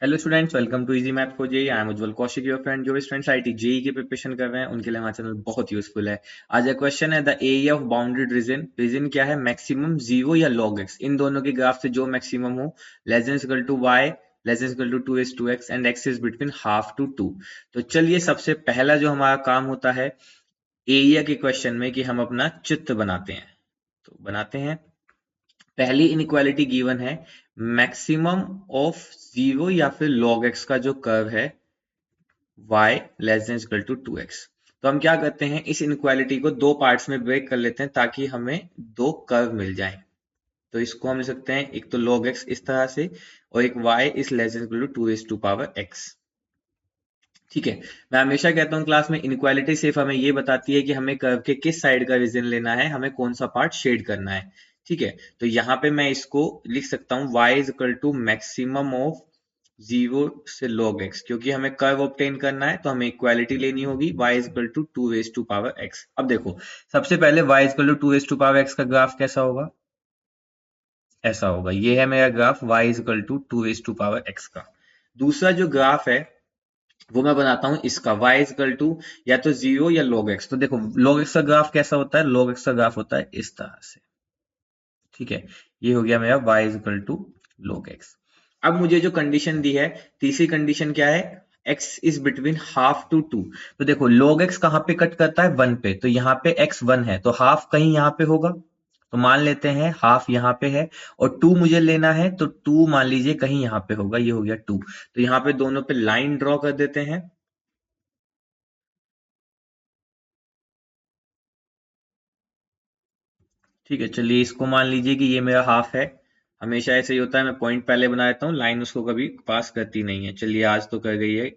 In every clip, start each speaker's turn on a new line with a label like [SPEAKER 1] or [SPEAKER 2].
[SPEAKER 1] Hello students, welcome to easy math for JEE. I am Ujjwal Kaushik, your friend. जो भी students IIT JEE की preparation कर रहे हैं उनके लिए हमारा चैनल बहुत यूजफुल है। आज का क्वेश्चन है, the area of bounded region. Region क्या है? मैक्सिमम जीरो या लॉग एक्स, इन दोनों के ग्राफ से जो मैक्सिमम हो, less than equal to y, less than equal to 2x and x is between half to 2। तो चलिए, सबसे पहला जो हमारा काम होता है एरिया के क्वेश्चन में कि हम अपना चित्र बनाते हैं। तो बनाते हैं। पहली इनइक्वालिटी गिवन है, मैक्सिमम ऑफ जीरो या फिर लॉग एक्स का जो कर्व है y less than equal to 2x। तो हम क्या करते हैं, इस इनइक्वालिटी को दो पार्ट्स में ब्रेक कर लेते हैं ताकि हमें दो कर्व मिल जाएं। तो इसको हम लिख सकते हैं, एक तो log x इस तरह से और एक y इस less than equal to 2x। ठीक है। मैं हमेशा कहता हूं क्लास में, इनइक्वालिटी सिर्फ हमें ये बताती है कि हमें कर्व के किस साइड का रीजन लेना है, हमें कौन सा पार्ट शेड करना है। ठीक है। तो यहाँ पे मैं इसको लिख सकता हूँ y is equal to maximum of zero से log x, क्योंकि हमें कर्व ऑब्टेन करना है तो हमें इक्वालिटी लेनी होगी y is equal to 2x। अब देखो, सबसे पहले y is equal to 2x का ग्राफ कैसा होगा? ऐसा होगा। ये है मेरा graph y is equal to 2x का। दूसरा जो ग्राफ है वो मैं बनाता हूं इसका, y इज इक्वल टू या तो जीरो या log x। तो देखो, log x का ग्राफ कैसा होता है? log x का ग्राफ होता है इस तरह से। ठीक है। ये हो गया मेरा y is equal to log x। अब मुझे जो कंडीशन दी है, तीसरी कंडीशन क्या है? x is between half to 2। तो देखो, log x कहां पे कट करता है? 1 पे। तो यहाँ पे x 1 है तो हाफ कहीं यहाँ पे होगा। तो मान लेते हैं हाफ यहाँ पे है और 2 मुझे लेना है, तो 2 मान लीजिए कहीं यहाँ पे होगा। ये हो गया 2। तो यहाँ पे दोनों पे लाइन ड्रॉ कर देते हैं। ठीक है, चलिए इसको मान लीजिए कि ये मेरा हाफ है। हमेशा ऐसे ही होता है, मैं पॉइंट पहले बना देता हूँ, लाइन उसको कभी पास करती नहीं है। चलिए, आज तो कर गई है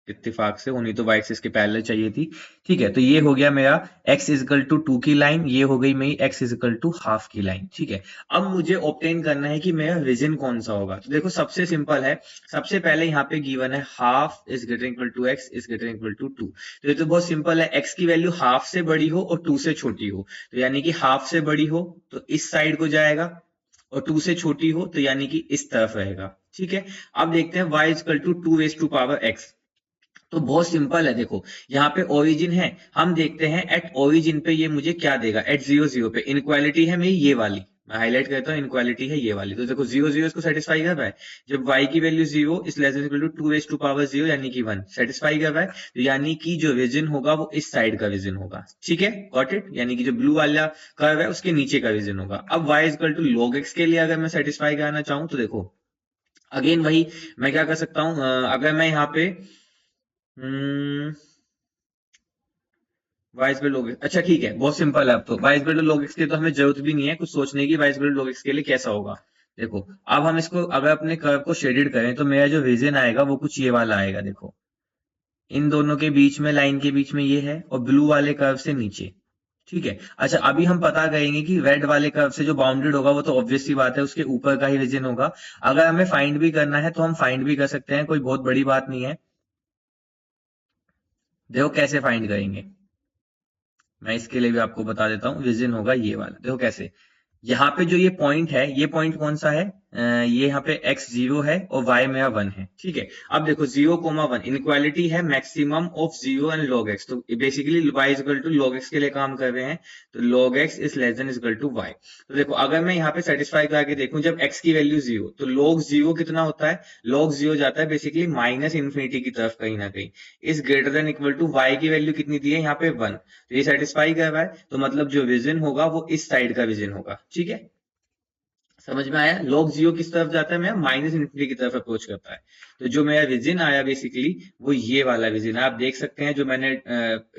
[SPEAKER 1] इत्तेफाक से, होनी तो वाई एक्सिस के पैरेलल चाहिए थी। ठीक है, तो ये हो गया मेरा x इजिकल टू 2 की लाइन, ये हो गई मेरी x इजिकल टू हाफ की लाइन। ठीक है। अब मुझे ऑब्टेन करना है कि मेरा रीजन कौन सा होगा। तो देखो, सबसे सिंपल है। सबसे पहले यहाँ पे गिवन है half is greater equal to x is greater equal to 2। तो ये तो बहुत सिंपल है, x की वैल्यू हाफ से बड़ी हो और 2 से छोटी हो। तो यानी कि हाफ से बड़ी हो तो इस साइड को जाएगा, और 2 से छोटी हो तो यानी कि इस तरफ रहेगा। ठीक है। अब देखते हैं y equal to 2 raise to power x। तो बहुत सिंपल है। देखो, यहाँ पे ओरिजिन है, हम देखते हैं एट ओरिजिन पे ये मुझे क्या देगा। एट 0 0 पे इनक्वालिटी है मेरी ये वाली, मैं हाईलाइट करता हूँ, इनक्वालिटी है ये वाली। तो देखो, 0 0 इसको सेटिस्फाई कर रहा है। जब y की वैल्यू 0 इस less than equal to 2 raise to power 0 यानी कि 1 सेटिस्फाई कर रहा है। तो यानी कि जो रीजन होगा वो इस साइड का रीजन होगा। ठीक है, गॉट इट। यानी कि जो ब्लू वाला कर्व है उसके नीचे का रीजन होगा। अब y equal to log x के लिए अगर मैं सेटिस्फाई कराना चाहूँ तो देखो, अगेन वही, मैं क्या कर सकता हूँ, अगर मैं यहाँ पे वाइस बेल्ट लॉग एक्स, अच्छा ठीक है, बहुत सिंपल है। अब तो वाइस बेल्ट लॉग एक्स की तो हमें जरूरत भी नहीं है कुछ सोचने की, वाइस बेल्ट लॉग एक्स के लिए कैसा होगा। देखो, अब हम इसको अगर अपने कर्व को शेडेड करें तो मेरा जो रीजन आएगा वो कुछ ये वाला आएगा। देखो, इन दोनों के बीच में, लाइन के बीच में ये है, और ब्लू वाले कर्व से नीचे। ठीक है। अच्छा, अभी हम पता करेंगे कि रेड वाले कर्व से जो बाउंडेड होगा वो तो ऑब्वियस सी बात है उसके ऊपर का ही रीजन होगा। अगर हमें फाइंड भी करना है तो हम फाइंड भी कर सकते हैं, कोई बहुत बड़ी बात नहीं है। देखो कैसे फाइंड करेंगे, मैं इसके लिए भी आपको बता देता हूँ। रीजन होगा ये वाला। देखो कैसे, यहाँ पे जो ये पॉइंट है, ये पॉइंट कौन सा है? ये यहाँ पे x 0 है और y मेरा 1 है। ठीक है। अब देखो, 0,1 इनक्वालिटी है maximum of 0 and log x। तो basically y is equal to log x के लिए काम कर रहे हैं। तो log x is less than equal to y। तो देखो, अगर मैं यहाँ पे सेटिस्फाई करके देखूं, जब x की वैल्यू 0 तो log 0 कितना होता है? log 0 जाता है बेसिकली माइनस इन्फिनिटी की तरफ कहीं ना कहीं। इस greater than equal to y की वैल्यू कितनी दी है यहाँ पे? 1। तो ये सेटिस्फाई कर रहा है, तो मतलब जो विजन होगा वो इस साइड का विजन होगा। ठीक है, समझ में आया? log 0 किस तरफ जाता है? मेरा माइनस इन्फिनिटी की तरफ अप्रोच करता है। तो जो मेरा विजन आया बेसिकली वो ये वाला विजन है। आप देख सकते हैं जो मैंने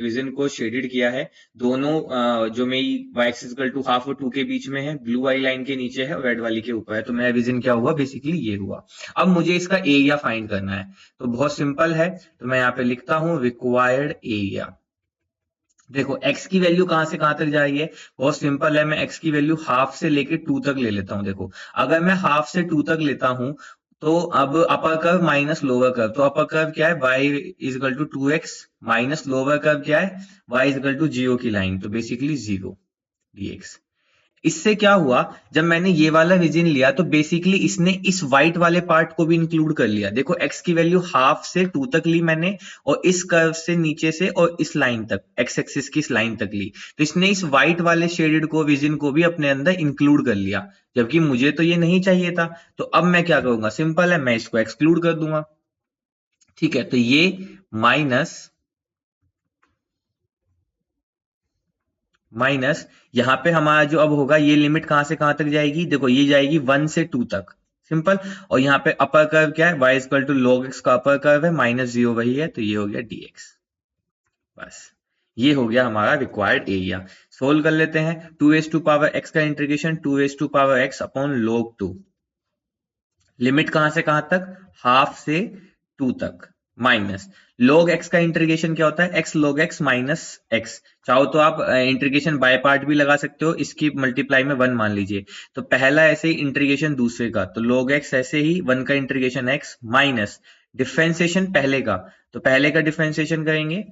[SPEAKER 1] विजन को शेडेड किया है, दोनों जो मेरी y axis equal to half और 2 के बीच में है, ब्लू वाली लाइन के नीचे है और रेड वाली के ऊपर है। तो मेरा विजन क्या हुआ? बेसिकली ये हुआ। अब मुझे इसका एरिया फाइंड करना है। तो बहुत सिंपल है, तो मैं यहाँ पे लिखता हूँ रिक्वायर्ड एरिया। देखो, x की वैल्यू कहां से कहां तक जा रही है? बहुत सिंपल है, मैं x की वैल्यू हाफ से लेके 2 तक ले लेता हूं। देखो, अगर मैं हाफ से 2 तक लेता हूं तो अब upper curve minus lower curve, तो अपर कर्व क्या है? y is equal to 2x minus lower curve क्या है? y इज इक्वल टू 0 की लाइन, तो बेसिकली 0 dx। इससे क्या हुआ, जब मैंने ये वाला रीजन लिया तो बेसिकली इसने इस व्हाइट वाले पार्ट को भी इंक्लूड कर लिया। देखो x की वैल्यू हाफ से 2 तक ली मैंने, और इस कर्व से नीचे से और इस लाइन तक, x एक्सिस की इस लाइन तक ली, तो इसने इस व्हाइट वाले शेडेड को, रीजन को भी अपने अंदर इंक्लूड कर लिया, जबकि मुझे तो ये नहीं चाहिए था। तो अब मैं क्या करूंगा, सिंपल है, मैं इसको एक्सक्लूड कर दूंगा। ठीक है, तो ये माइनस यहां पे हमारा जो अब होगा, ये लिमिट कहां से कहां तक जाएगी, देखो ये जाएगी 1 से 2 तक, सिंपल। और यहाँ पे अपर कर्व क्या है, y equal to log x का अपर कर्व है, -0 वही है, तो ये हो गया dx। बस ये हो गया हमारा रिक्वायर्ड एरिया। सोल्व कर लेते हैं। 2 raised to power x का integration 2 raised to power x upon log 2, limit कहां से कहां तक, हाफ से 2 तक, माइनस log x का इंटीग्रेशन क्या होता है, x log x minus x। चाहो तो आप इंटीग्रेशन बाय पार्ट भी लगा सकते हो, इसकी मल्टीप्लाई में 1 मान लीजिए, तो पहला ऐसे ही इंटीग्रेशन दूसरे का, तो log x ऐसे ही 1 का इंटीग्रेशन x माइनस डिफरेंशिएशन पहले का, तो पहले का डिफरेंशिएशन करेंगे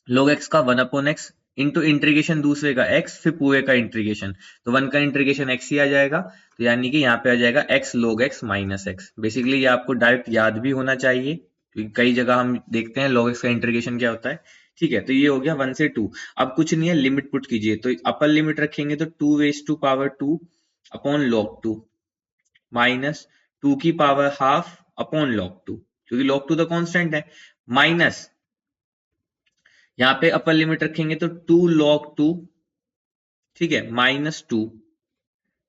[SPEAKER 1] log x का 1 अपॉन x इंटू इंटीग्रेशन दूसरे का x, फिर पूरे का इंटीग्रेशन, तो 1 का इंटीग्रेशन x ही आ जाएगा, तो यानी कि यहाँ पे आ जाएगा x log x minus x। Basically ये आपको डायरेक्ट याद भी होना चाहिए, क्योंकि कई जगह हम देखते हैं log x का इंटीग्रेशन क्या होता है। ठीक है, तो ये हो गया 1 से 2। अब कुछ नहीं है, लिमिट पुट कीजिए, तो अपर लिमिट रखेंगे तो 2 raised to power 2 upon log 2 minus 2 की पावर हाफ अपॉन log 2, क्योंकि log 2 तो कांस्टेंट है, माइनस यहां पे अपर लिमिट रखेंगे तो 2 log 2, ठीक है, -2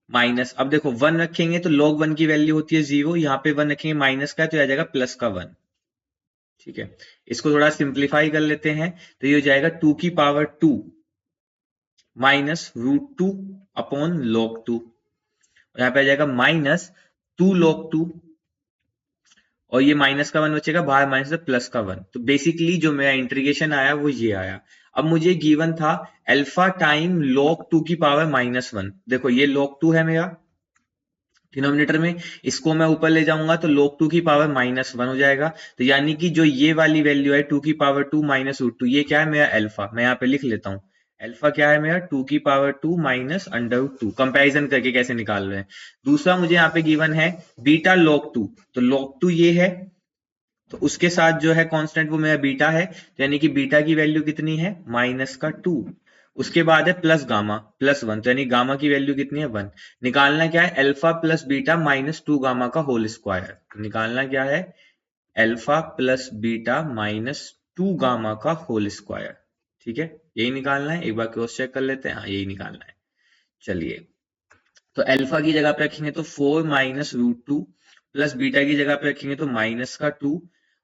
[SPEAKER 1] माइनस, अब देखो 1 रखेंगे तो log 1 की वैल्यू होती है 0, यहाँ पे 1 रखेंगे माइनस का, तो आ जाएगा प्लस का 1। ठीक है, इसको थोड़ा सिंप्लीफाई कर लेते हैं, तो ये हो जाएगा 2 की पावर 2 माइनस √2 अपॉन log 2, यहाँ पे आ जाएगा माइनस 2 log 2, और ये माइनस का 1 बचेगा बाहर, माइनस से प्लस का 1। तो बेसिकली जो मेरा इंटीग्रेशन आया वो ये आया। अब मुझे गिवन था अल्फा टाइम log 2 की पावर -1। देखो ये log 2 है मेरा डिनोमिनेटर में, इसको मैं ऊपर ले जाऊंगा तो log 2 की पावर -1 हो जाएगा, तो यानी कि जो ये वाली वैल्यू है 2 की पावर 2 माइनस √2, ये क्या है मेरा अल्फा, मैं यहाँ पे लिख लेता हूँ। अल्फा क्या है मेरा, 2 की पावर 2 माइनस √2, कंपैरिजन करके कैसे निकाल रहे हैं। दूसरा मुझे यहाँ पे गिवन है बीटा log 2, तो log 2 ये है, तो उसके साथ जो है कांस्टेंट वो मेरा बीटा है, तो यानी कि बीटा की वैल्यू कितनी है, -2। उसके बाद है प्लस गामा +1, तो यानी गामा की वैल्यू कितनी है, 1। निकालना क्या है, अल्फा प्लस बीटा -2 गामा का होल स्क्वायर। निकालना क्या है, अल्फा प्लस बीटा -2 गामा का होल स्क्वायर। ठीक है, यही निकालना है, एक बार क्रॉस चेक कर लेते हैं, हाँ यही निकालना है। चलिए, तो अल्फा की जगह पे रखेंगे तो 4 माइनस √2, प्लस बीटा की जगह पे रखेंगे तो माइनस का 2,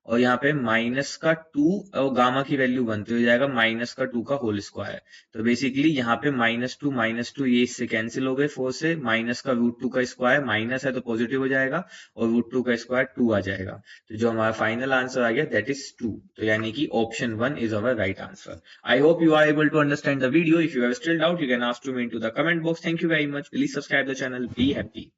[SPEAKER 1] और यहाँ पे माइनस का 2 और गामा की वैल्यू 1, तो हो जाएगा माइनस का 2 का होल स्क्वायर। तो बेसिकली यहाँ पे -2 ये इससे कैंसिल हो गए, 4 से, माइनस का √2 का स्क्वायर, माइनस है तो पॉजिटिव हो जाएगा, और √2 का स्क्वायर 2 आ जाएगा, तो जो हमारा फाइनल आंसर आ गया दैट इज 2। तो यानी कि option 1 is our right answer. I hope you are able to understand the video. If you have still doubt, you can ask to me into the comment box. Thank you very much. Please subscribe the channel. Be happy.